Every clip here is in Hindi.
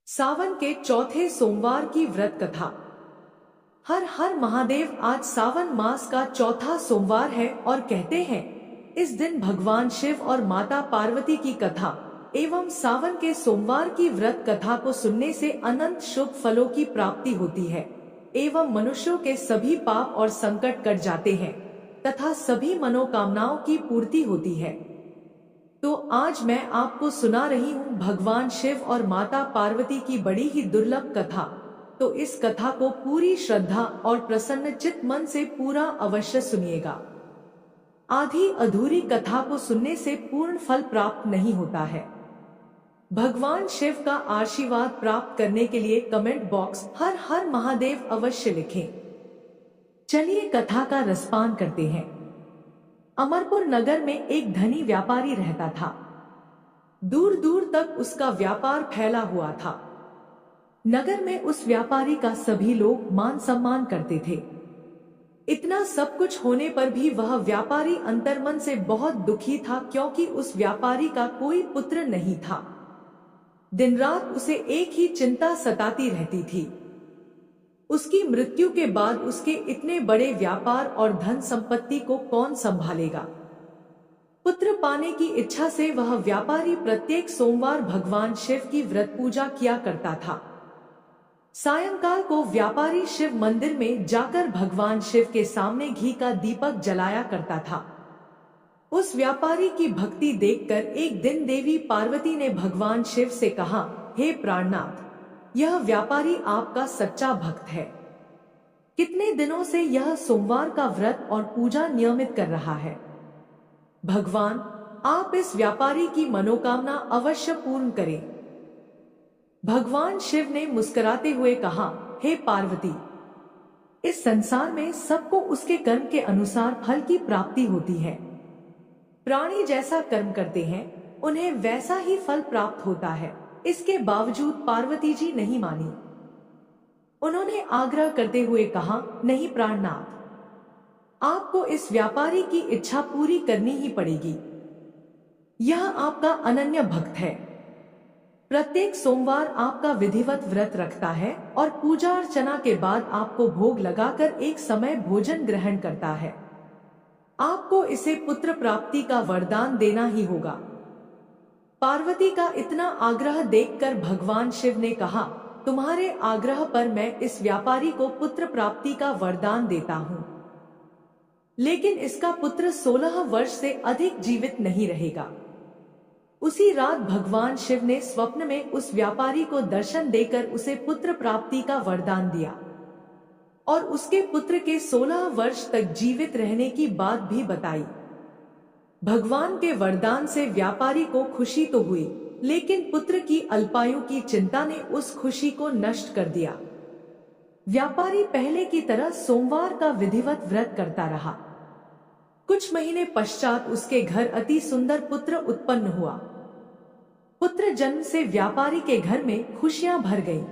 सावन के चौथे सोमवार की व्रत कथा। हर हर महादेव। आज सावन मास का चौथा सोमवार है और कहते हैं इस दिन भगवान शिव और माता पार्वती की कथा एवं सावन के सोमवार की व्रत कथा को सुनने से अनंत शुभ फलों की प्राप्ति होती है एवं मनुष्यों के सभी पाप और संकट कट जाते हैं तथा सभी मनोकामनाओं की पूर्ति होती है। तो आज मैं आपको सुना रही हूँ भगवान शिव और माता पार्वती की बड़ी ही दुर्लभ कथा। तो इस कथा को पूरी श्रद्धा और प्रसन्न चित्त मन से पूरा अवश्य सुनिएगा। आधी अधूरी कथा को सुनने से पूर्ण फल प्राप्त नहीं होता है। भगवान शिव का आशीर्वाद प्राप्त करने के लिए कमेंट बॉक्स हर हर महादेव अवश्य लिखें। चलिए कथा का रसपान करते हैं। अमरपुर नगर में एक धनी व्यापारी रहता था। दूर दूर तक उसका व्यापार फैला हुआ था। नगर में उस व्यापारी का सभी लोग मान सम्मान करते थे। इतना सब कुछ होने पर भी वह व्यापारी अंतर्मन से बहुत दुखी था, क्योंकि उस व्यापारी का कोई पुत्र नहीं था। दिन रात उसे एक ही चिंता सताती रहती थी। उसकी मृत्यु के बाद उसके इतने बड़े व्यापार और धन संपत्ति को कौन संभालेगा। पुत्र पाने की इच्छा से वह व्यापारी प्रत्येक सोमवार भगवान शिव की व्रत पूजा किया करता था। सायंकाल को व्यापारी शिव मंदिर में जाकर भगवान शिव के सामने घी का दीपक जलाया करता था। उस व्यापारी की भक्ति देखकर एक दिन देवी पार्वती ने भगवान शिव से कहा, हे प्राणनाथ, यह व्यापारी आपका सच्चा भक्त है। कितने दिनों से यह सोमवार का व्रत और पूजा नियमित कर रहा है। भगवान, आप इस व्यापारी की मनोकामना अवश्य पूर्ण करें। भगवान शिव ने मुस्कुराते हुए कहा, हे पार्वती, इस संसार में सबको उसके कर्म के अनुसार फल की प्राप्ति होती है। प्राणी जैसा कर्म करते हैं उन्हें वैसा ही फल प्राप्त होता है। इसके बावजूद पार्वती जी नहीं मानी। उन्होंने आग्रह करते हुए कहा, नहीं प्राणनाथ, आपको इस व्यापारी की इच्छा पूरी करनी ही पड़ेगी। यह आपका अनन्य भक्त है। प्रत्येक सोमवार आपका विधिवत व्रत रखता है और पूजा अर्चना के बाद आपको भोग लगाकर एक समय भोजन ग्रहण करता है। आपको इसे पुत्र प्राप्ति का वरदान देना ही होगा। पार्वती का इतना आग्रह देखकर भगवान शिव ने कहा, तुम्हारे आग्रह पर मैं इस व्यापारी को पुत्र प्राप्ति का वरदान देता हूँ, लेकिन इसका पुत्र 16 वर्ष से अधिक जीवित नहीं रहेगा। उसी रात भगवान शिव ने स्वप्न में उस व्यापारी को दर्शन देकर उसे पुत्र प्राप्ति का वरदान दिया और उसके पुत्र के 16 वर्ष तक जीवित रहने की बात भी बताई। भगवान के वरदान से व्यापारी को खुशी तो हुई, लेकिन पुत्र की अल्पायु की चिंता ने उस खुशी को नष्ट कर दिया। व्यापारी पहले की तरह सोमवार का विधिवत व्रत करता रहा। कुछ महीने पश्चात उसके घर अति सुंदर पुत्र उत्पन्न हुआ। पुत्र जन्म से व्यापारी के घर में खुशियां भर गईं।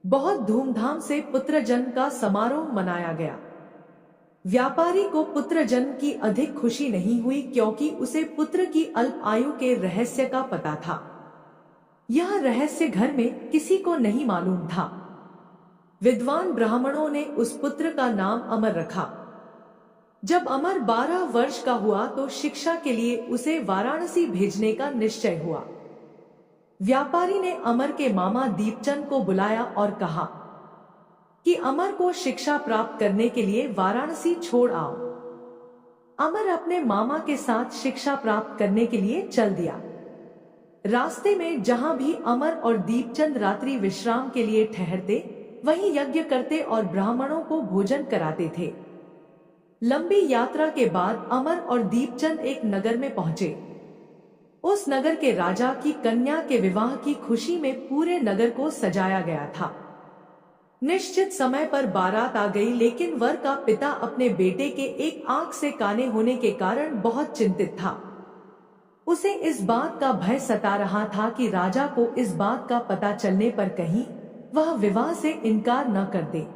बहुत धूमधाम से पुत्र जन्म का समारोह मनाया गया। व्यापारी को पुत्र जन्म की अधिक खुशी नहीं हुई, क्योंकि उसे पुत्र की अल्प आयु के रहस्य का पता था। यह रहस्य घर में किसी को नहीं मालूम था। विद्वान ब्राह्मणों ने उस पुत्र का नाम अमर रखा। जब अमर 12 वर्ष का हुआ तो शिक्षा के लिए उसे वाराणसी भेजने का निश्चय हुआ। व्यापारी ने अमर के मामा दीपचंद को बुलाया और कहा कि अमर को शिक्षा प्राप्त करने के लिए वाराणसी छोड़ आओ। अमर अपने मामा के साथ शिक्षा प्राप्त करने के लिए चल दिया। रास्ते में जहां भी अमर और दीपचंद रात्रि विश्राम के लिए ठहरते, वहीं यज्ञ करते और ब्राह्मणों को भोजन कराते थे। लंबी यात्रा के बाद अमर और दीपचंद एक नगर में पहुंचे। उस नगर के राजा की कन्या के विवाह की खुशी में पूरे नगर को सजाया गया था। निश्चित समय पर बारात आ गई, लेकिन वर का पिता अपने बेटे के एक आंख से काने होने के कारण बहुत चिंतित था। उसे इस बात का भय सता रहा था कि राजा को इस बात का पता चलने पर कहीं वह विवाह से इनकार न कर दे,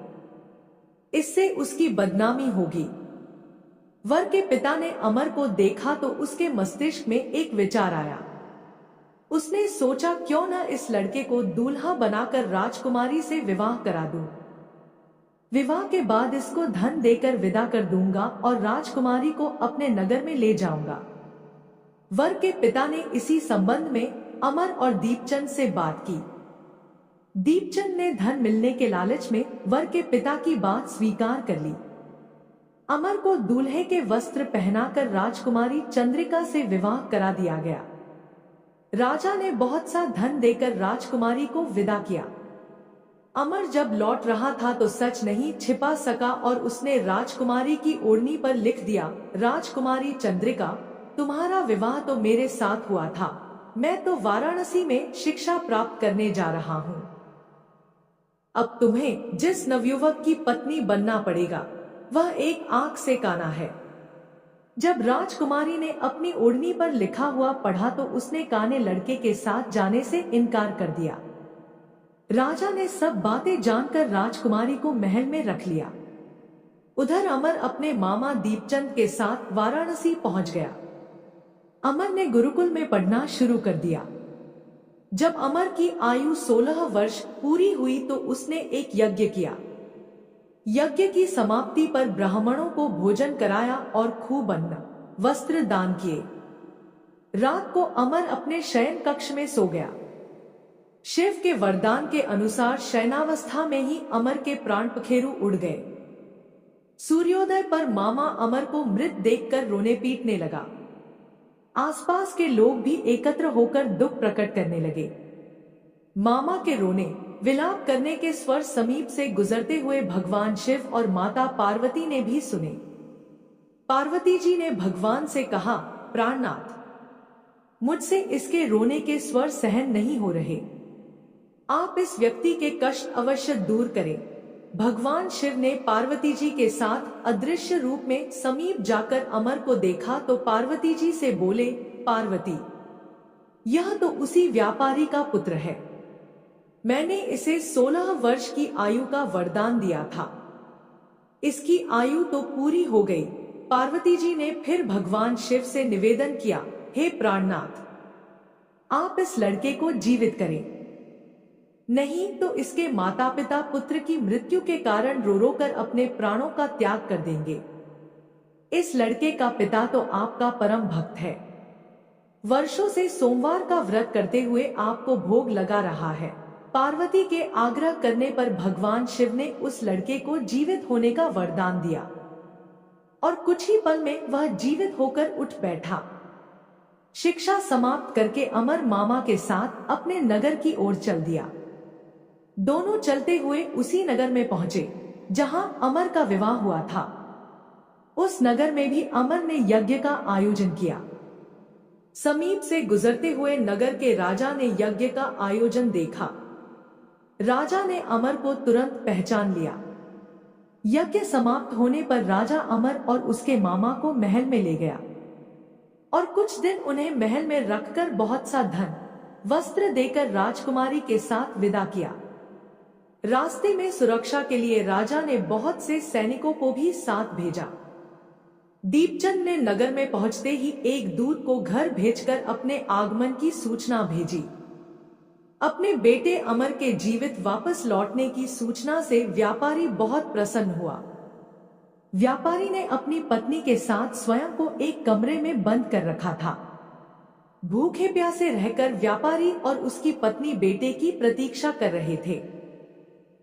इससे उसकी बदनामी होगी। वर के पिता ने अमर को देखा तो उसके मस्तिष्क में एक विचार आया। उसने सोचा क्यों न इस लड़के को दूल्हा बनाकर राजकुमारी से विवाह करा दूं। विवाह के बाद इसको धन देकर विदा कर दूंगा और राजकुमारी को अपने नगर में ले जाऊंगा। वर के पिता ने इसी संबंध में अमर और दीपचंद से बात की। दीपचंद ने धन मिलने के लालच में वर के पिता की बात स्वीकार कर ली। अमर को दूल्हे के वस्त्र पहनाकर राजकुमारी चंद्रिका से विवाह करा दिया गया। राजा ने बहुत सा धन देकर राजकुमारी को विदा किया। अमर जब लौट रहा था तो सच नहीं छिपा सका और उसने राजकुमारी की ओढ़नी पर लिख दिया, राजकुमारी चंद्रिका, तुम्हारा विवाह तो मेरे साथ हुआ था, मैं तो वाराणसी में शिक्षा प्राप्त करने जा रहा हूँ। अब तुम्हें जिस नवयुवक की पत्नी बनना पड़ेगा वह एक आंख से काना है। जब राजकुमारी ने अपनी ओढ़नी पर लिखा हुआ पढ़ा तो उसने काने लड़के के साथ जाने से इनकार कर दिया। राजा ने सब बातें जानकर राजकुमारी को महल में रख लिया। उधर अमर अपने मामा दीपचंद के साथ वाराणसी पहुंच गया। अमर ने गुरुकुल में पढ़ना शुरू कर दिया। जब अमर की आयु 16 वर्ष पूरी हुई तो उसने एक यज्ञ किया। यज्ञ की समाप्ति पर ब्राह्मणों को भोजन कराया और खूब अन्न वस्त्र दान किए। रात को अमर अपने शयन कक्ष में सो गया। शिव के वरदान के अनुसार शयनावस्था में ही अमर के प्राण पखेरु उड़ गए। सूर्योदय पर मामा अमर को मृत देखकर रोने पीटने लगा। आसपास के लोग भी एकत्र होकर दुख प्रकट करने लगे। मामा के रोने विलाप करने के स्वर समीप से गुजरते हुए भगवान शिव और माता पार्वती ने भी सुने। पार्वती जी ने भगवान से कहा, प्राणनाथ, मुझसे इसके रोने के स्वर सहन नहीं हो रहे, आप इस व्यक्ति के कष्ट अवश्य दूर करें। भगवान शिव ने पार्वती जी के साथ अदृश्य रूप में समीप जाकर अमर को देखा तो पार्वती जी से बोले, पार्वती, यह तो उसी व्यापारी का पुत्र है। मैंने इसे 16 वर्ष की आयु का वरदान दिया था, इसकी आयु तो पूरी हो गई। पार्वती जी ने फिर भगवान शिव से निवेदन किया, हे प्राणनाथ, आप इस लड़के को जीवित करें, नहीं तो इसके माता पिता पुत्र की मृत्यु के कारण रो रो कर अपने प्राणों का त्याग कर देंगे। इस लड़के का पिता तो आपका परम भक्त है, वर्षों से सोमवार का व्रत करते हुए आपको भोग लगा रहा है। पार्वती के आग्रह करने पर भगवान शिव ने उस लड़के को जीवित होने का वरदान दिया और कुछ ही पल में वह जीवित होकर उठ बैठा। शिक्षा समाप्त करके अमर मामा के साथ अपने नगर की ओर चल दिया। दोनों चलते हुए उसी नगर में पहुंचे जहां अमर का विवाह हुआ था। उस नगर में भी अमर ने यज्ञ का आयोजन किया। समीप से गुजरते हुए नगर के राजा ने यज्ञ का आयोजन देखा। राजा ने अमर को तुरंत पहचान लिया। यज्ञ समाप्त होने पर राजा अमर और उसके मामा को महल में ले गया और कुछ दिन उन्हें महल में रखकर बहुत सा धन वस्त्र देकर राजकुमारी के साथ विदा किया। रास्ते में सुरक्षा के लिए राजा ने बहुत से सैनिकों को भी साथ भेजा। दीपचंद ने नगर में पहुंचते ही एक दूत को घर भेजकर अपने आगमन की सूचना भेजी। अपने बेटे अमर के जीवित वापस लौटने की सूचना से व्यापारी बहुत प्रसन्न हुआ। व्यापारी ने अपनी पत्नी के साथ स्वयं को एक कमरे में बंद कर रखा था। भूखे प्यासे रहकर व्यापारी और उसकी पत्नी बेटे की प्रतीक्षा कर रहे थे।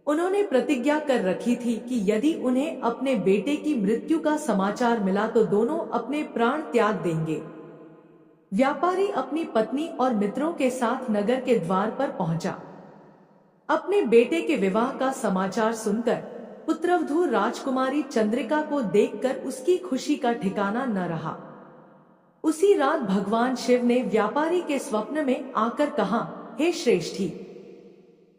उन्होंने प्रतिज्ञा कर रखी थी कि यदि उन्हें अपने बेटे की मृत्यु का समाचार मिला तो दोनों अपने प्राण त्याग देंगे। व्यापारी अपनी पत्नी और मित्रों के साथ नगर के द्वार पर पहुंचा। अपने बेटे के विवाह का समाचार सुनकर पुत्रवधू राजकुमारी चंद्रिका को देखकर उसकी खुशी का ठिकाना न रहा। उसी रात भगवान शिव ने व्यापारी के स्वप्न में आकर कहा, हे श्रेष्ठी,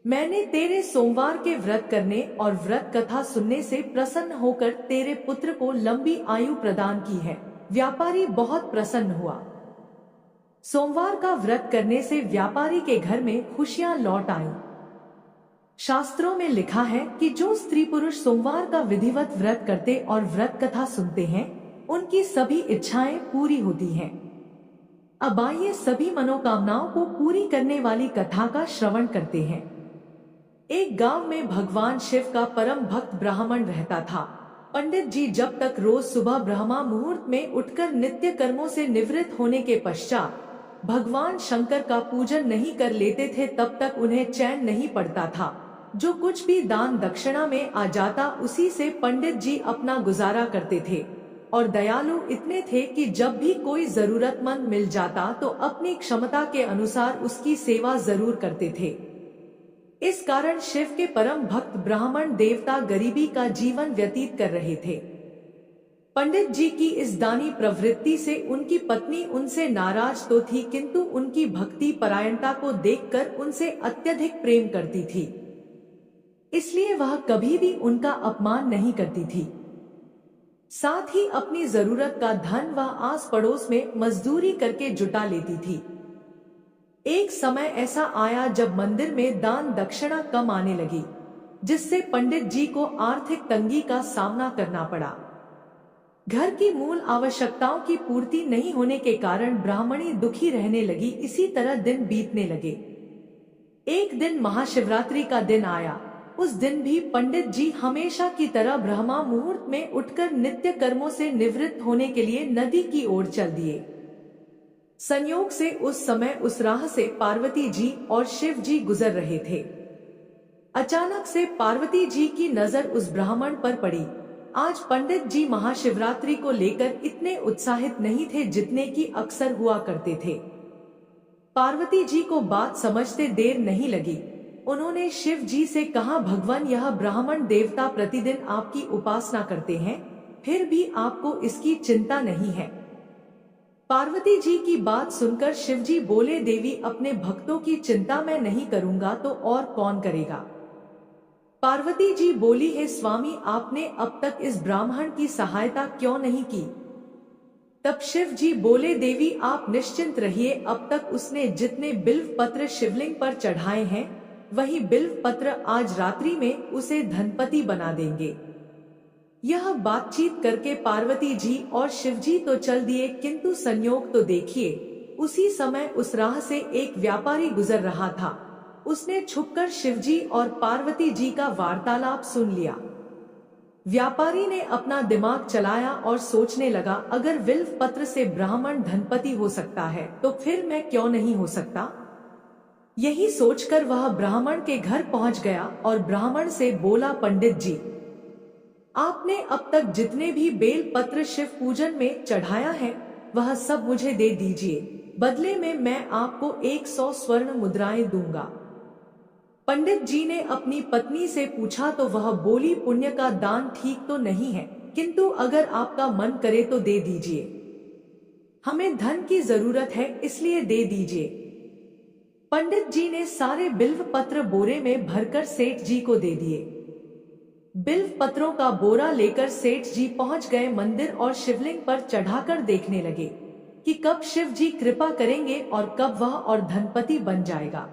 मैंने तेरे सोमवार के व्रत करने और व्रत कथा सुनने से प्रसन्न होकर तेरे पुत्र को लंबी आयु प्रदान की है। व्यापारी बहुत प्रसन्न हुआ। सोमवार का व्रत करने से व्यापारी के घर में खुशियां लौट आईं। शास्त्रों में लिखा है कि जो स्त्री पुरुष सोमवार का विधिवत व्रत करते और व्रत कथा सुनते हैं, उनकी सभी इच्छाएं पूरी होती हैं। अब आइए सभी मनोकामनाओं को पूरी करने वाली कथा का श्रवण करते हैं। एक गांव में भगवान शिव का परम भक्त ब्राह्मण रहता था। पंडित जी जब तक रोज सुबह ब्रह्मा मुहूर्त में उठकर नित्य कर्मों से निवृत्त होने के पश्चात भगवान शंकर का पूजन नहीं कर लेते थे, तब तक उन्हें चैन नहीं पड़ता था। जो कुछ भी दान दक्षिणा में आ जाता उसी से पंडित जी अपना गुजारा करते थे और दयालु इतने थे कि जब भी कोई जरूरतमंद मिल जाता तो अपनी क्षमता के अनुसार उसकी सेवा जरूर करते थे। इस कारण शिव के परम भक्त ब्राह्मण देवता गरीबी का जीवन व्यतीत कर रहे थे। पंडित जी की इस दानी प्रवृत्ति से उनकी पत्नी उनसे नाराज तो थी, किंतु उनकी भक्ति परायणता को देखकर उनसे अत्यधिक प्रेम करती थी, इसलिए वह कभी भी उनका अपमान नहीं करती थी। साथ ही अपनी जरूरत का धन वह आस पड़ोस में मजदूरी करके जुटा लेती थी। एक समय ऐसा आया जब मंदिर में दान दक्षिणा कम आने लगी, जिससे पंडित जी को आर्थिक तंगी का सामना करना पड़ा। घर की मूल आवश्यकताओं की पूर्ति नहीं होने के कारण ब्राह्मणी दुखी रहने लगी। इसी तरह दिन बीतने लगे। एक दिन महाशिवरात्रि का दिन आया। उस दिन भी पंडित जी हमेशा की तरह ब्रह्मा मुहूर्त में उठकर नित्य कर्मों से निवृत्त होने के लिए नदी की ओर चल दिए। संयोग से उस समय उस राह से पार्वती जी और शिव जी गुजर रहे थे। अचानक से पार्वती जी की नजर उस ब्राह्मण पर पड़ी। आज पंडित जी महाशिवरात्रि को लेकर इतने उत्साहित नहीं थे जितने की अक्सर हुआ करते थे। पार्वती जी को बात समझते देर नहीं लगी। उन्होंने शिव जी से कहा, भगवान, यह ब्राह्मण देवता प्रतिदिन आपकी उपासना करते हैं, फिर भी आपको इसकी चिंता नहीं है। पार्वती जी की बात सुनकर शिव जी बोले, देवी, अपने भक्तों की चिंता मैं नहीं करूंगा तो और कौन करेगा। पार्वती जी बोली, हे स्वामी, आपने अब तक इस ब्राह्मण की सहायता क्यों नहीं की। तब शिव जी बोले, देवी, आप निश्चिंत रहिए, अब तक उसने जितने बिल्व पत्र शिवलिंग पर चढ़ाए हैं वही बिल्व पत्र आज रात्रि में उसे धनपति बना देंगे। यह बातचीत करके पार्वती जी और शिव जी तो चल दिए, किंतु संयोग तो देखिए, उसी समय उस राह से एक व्यापारी गुजर रहा था। उसने छुपकर शिव जी और पार्वती जी का वार्तालाप सुन लिया। व्यापारी ने अपना दिमाग चलाया और सोचने लगा, अगर बिल्व पत्र से ब्राह्मण धनपति हो सकता है तो फिर मैं क्यों नहीं हो सकता। यही सोचकर वह ब्राह्मण के घर पहुंच गया और ब्राह्मण से बोला, पंडित जी, आपने अब तक जितने भी बेल पत्र शिव पूजन में चढ़ाया है वह सब मुझे दे दीजिए, बदले में मैं आपको 100 स्वर्ण मुद्राएं दूंगा। पंडित जी ने अपनी पत्नी से पूछा तो वह बोली, पुण्य का दान ठीक तो नहीं है, किंतु अगर आपका मन करे तो दे दीजिए, हमें धन की जरूरत है, इसलिए दे दीजिए। पंडित जी ने सारे बिल्व पत्र बोरे में भरकर सेठ जी को दे दिए। बिल्व पत्रों का बोरा लेकर सेठ जी पहुंच गए मंदिर और शिवलिंग पर चढ़ाकर देखने लगे कि कब शिव जी कृपा करेंगे और कब वह और धनपति बन जाएगा।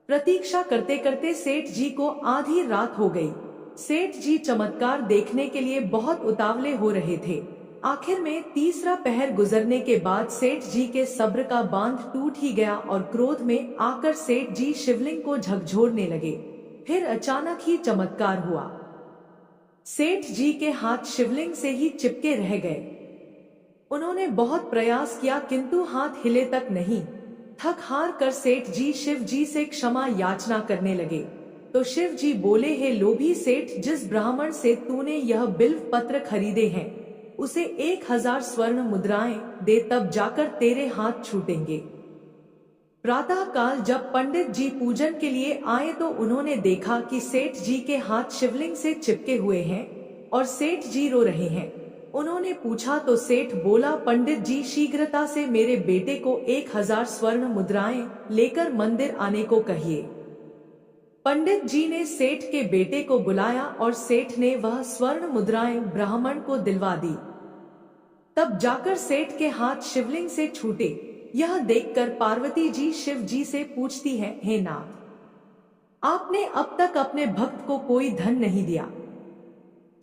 प्रतीक्षा करते करते सेठ जी को आधी रात हो गई। सेठ जी चमत्कार देखने के लिए बहुत उतावले हो रहे थे। आखिर में तीसरा पहर गुजरने के बाद सेठ जी के सब्र का बांध टूट ही गया और क्रोध में आकर सेठ जी शिवलिंग को झकझोरने लगे। फिर अचानक ही चमत्कार हुआ। सेठ जी के हाथ शिवलिंग से ही चिपके रह गए। उन्होंने बहुत प्रयास किया किंतु हाथ हिले तक नहीं। थक हार कर सेठ जी शिव जी से क्षमा याचना करने लगे तो शिव जी बोले, हे लोभी सेठ, जिस ब्राह्मण से तूने यह बिल्व पत्र खरीदे हैं उसे 1000 स्वर्ण मुद्राएं दे, तब जाकर तेरे हाथ छूटेंगे। प्रातः काल जब पंडित जी पूजन के लिए आए तो उन्होंने देखा कि सेठ जी के हाथ शिवलिंग से चिपके हुए हैं और सेठ जी रो रहे हैं। उन्होंने पूछा तो सेठ बोला, पंडित जी, शीघ्रता से मेरे बेटे को 1000 स्वर्ण मुद्राएं लेकर मंदिर आने को कहिए। पंडित जी ने सेठ के बेटे को बुलाया और सेठ ने वह स्वर्ण मुद्राएं ब्राह्मण को दिलवा दी। तब जाकर सेठ के हाथ शिवलिंग से छूटे। यह देखकर पार्वती जी शिव जी से पूछती है, हे नाथ, आपने अब तक अपने भक्त को कोई धन नहीं दिया,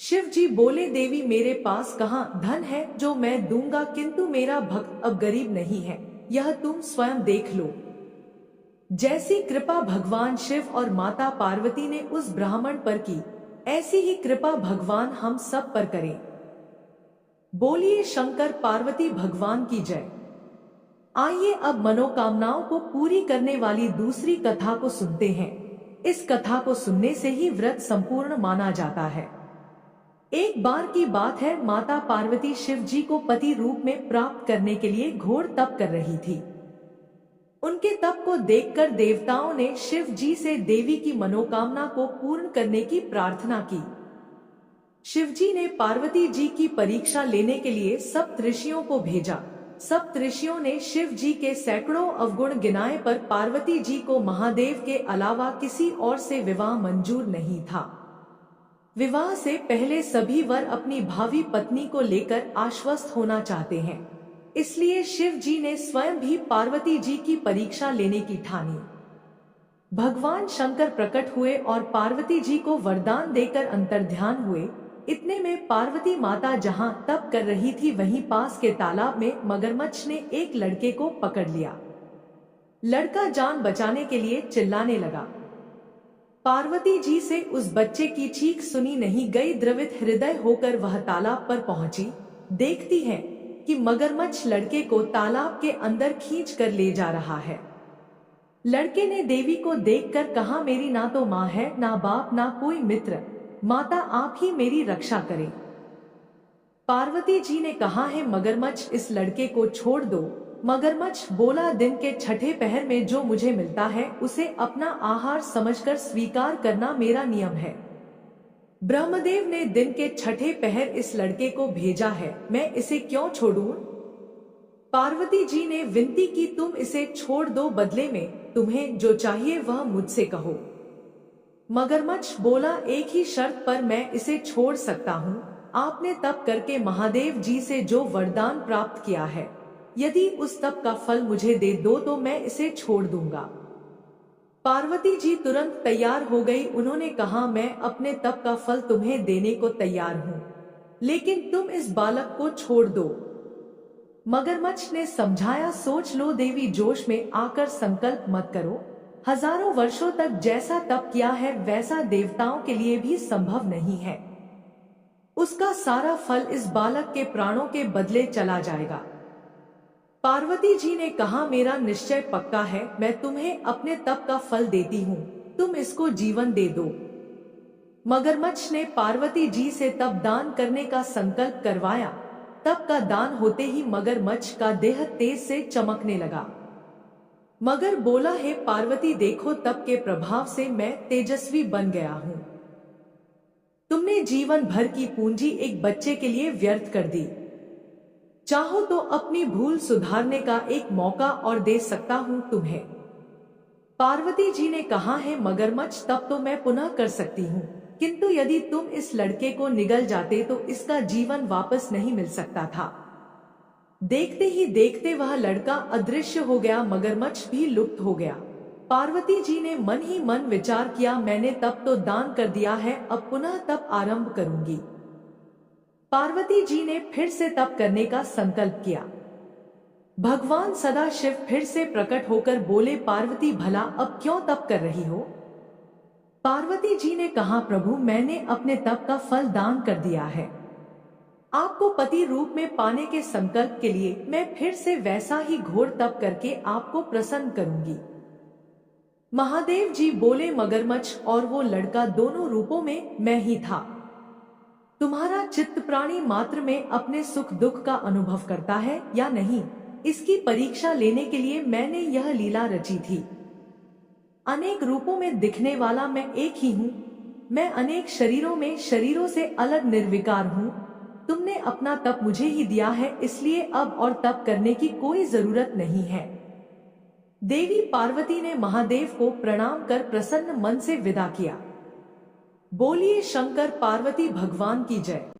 शिव जी बोले, देवी मेरे पास कहाँ धन है जो मैं दूंगा, किंतु मेरा भक्त अब गरीब नहीं है, यह तुम स्वयं देख लो। जैसी कृपा भगवान शिव और माता पार्वती ने उस ब्राह्मण पर की, ऐसी ही कृपा भगवान हम सब पर करें। बोलिए शंकर पार्वती भगवान की जय। आइए अब मनोकामनाओं को पूरी करने वाली दूसरी कथा को सुनते हैं। इस कथा को सुनने से ही व्रत संपूर्ण माना जाता है। एक बार की बात है, माता पार्वती शिव जी को पति रूप में प्राप्त करने के लिए घोर तप कर रही थी। उनके तप को देखकर देवताओं ने शिव जी से देवी की मनोकामना को पूर्ण करने की प्रार्थना की। शिव जी ने पार्वती जी की परीक्षा लेने के लिए सप्तऋषियों को भेजा। सप्तऋषियों ने शिव जी के सैकड़ों अवगुण गिनाए, पर पार्वती जी को महादेव के अलावा किसी और से विवाह मंजूर नहीं था। विवाह से पहले सभी वर अपनी भावी पत्नी को लेकर आश्वस्त होना चाहते हैं, इसलिए शिव जी ने स्वयं भी पार्वती जी की परीक्षा लेने की ठानी। भगवान शंकर प्रकट हुए और पार्वती जी को वरदान देकर अंतर्ध्यान हुए। इतने में पार्वती माता जहां तप कर रही थी, वहीं पास के तालाब में मगरमच्छ ने एक लड़के को पकड़ लिया। लड़का जान बचाने के लिए चिल्लाने लगा। पार्वती जी से उस बच्चे की चीख सुनी नहीं गई। द्रवित हृदय होकर वह तालाब पर पहुंची। देखती है कि मगरमच्छ लड़के को तालाब के अंदर खींच कर ले जा रहा है। लड़के ने देवी को देखकर कहा, मेरी ना तो माँ है, ना बाप, ना कोई मित्र, माता आप ही मेरी रक्षा करें। पार्वती जी ने कहा है, मगरमच्छ इस लड़के को छोड़ दो। मगरमच्छ बोला, दिन के छठे पहर में जो मुझे मिलता है उसे अपना आहार समझकर स्वीकार करना मेरा नियम है। ब्रह्मदेव ने दिन के छठे पहर इस लड़के को भेजा है, मैं इसे क्यों छोड़ूं? पार्वती जी ने विनती की, तुम इसे छोड़ दो, बदले में तुम्हें जो चाहिए वह मुझसे कहो। मगरमच्छ बोला, एक ही शर्त पर मैं इसे छोड़ सकता हूँ। आपने तप करके महादेव जी से जो वरदान प्राप्त किया है, यदि उस तप का फल मुझे दे दो तो मैं इसे छोड़ दूंगा। पार्वती जी तुरंत तैयार हो गई। उन्होंने कहा, मैं अपने तप का फल तुम्हें देने को तैयार हूँ, लेकिन तुम इस बालक को छोड़ दो। मगरमच्छ ने समझाया, सोच लो देवी, जोश में आकर संकल्प मत करो। हजारों वर्षों तक जैसा तप किया है वैसा देवताओं के लिए भी संभव नहीं है। उसका सारा फल इस बालक के प्राणों के बदले चला जाएगा। पार्वती जी ने कहा, मेरा निश्चय पक्का है, मैं तुम्हें अपने तप का फल देती हूँ, तुम इसको जीवन दे दो। मगरमच्छ ने पार्वती जी से तप दान करने का संकल्प करवाया। तप का दान होते ही मगरमच्छ का देह तेज से चमकने लगा। मगर बोला, हे पार्वती देखो, तप के प्रभाव से मैं तेजस्वी बन गया हूँ। तुमने जीवन भर की पूंजी एक बच्चे के लिए व्यर्थ कर दी। चाहो तो अपनी भूल सुधारने का एक मौका और दे सकता हूँ तुम्हें। पार्वती जी ने कहा है, मगरमच्छ तब तो मैं पुनः कर सकती हूँ, किंतु यदि तुम इस लड़के को निगल जाते तो इसका जीवन वापस नहीं मिल सकता था। देखते ही देखते वह लड़का अदृश्य हो गया, मगरमच्छ भी लुप्त हो गया। पार्वती जी ने मन ही मन विचार किया, मैंने तप तो दान कर दिया है, अब पुनः तप आरंभ करूंगी। पार्वती जी ने फिर से तप करने का संकल्प किया। भगवान सदाशिव फिर से प्रकट होकर बोले, पार्वती भला अब क्यों तप कर रही हो? पार्वती जी ने कहा, प्रभु मैंने अपने तप का फल दान कर दिया है। आपको पति रूप में पाने के संकल्प के लिए मैं फिर से वैसा ही घोर तप करके आपको प्रसन्न करूंगी। महादेव जी बोले, मगरमच्छ और वो लड़का दोनों रूपों में मैं ही था। तुम्हारा चित्त प्राणी मात्र में अपने सुख दुख का अनुभव करता है या नहीं, इसकी परीक्षा लेने के लिए मैंने यह लीला रची थी। अनेक रूपों में दिखने वाला मैं एक ही हूँ। मैं अनेक शरीरों में शरीरों से अलग निर्विकार हूँ। तुमने अपना तप मुझे ही दिया है, इसलिए अब और तप करने की कोई जरूरत नहीं है। देवी पार्वती ने महादेव को प्रणाम कर प्रसन्न मन से विदा किया। बोलिए शंकर पार्वती भगवान की जय।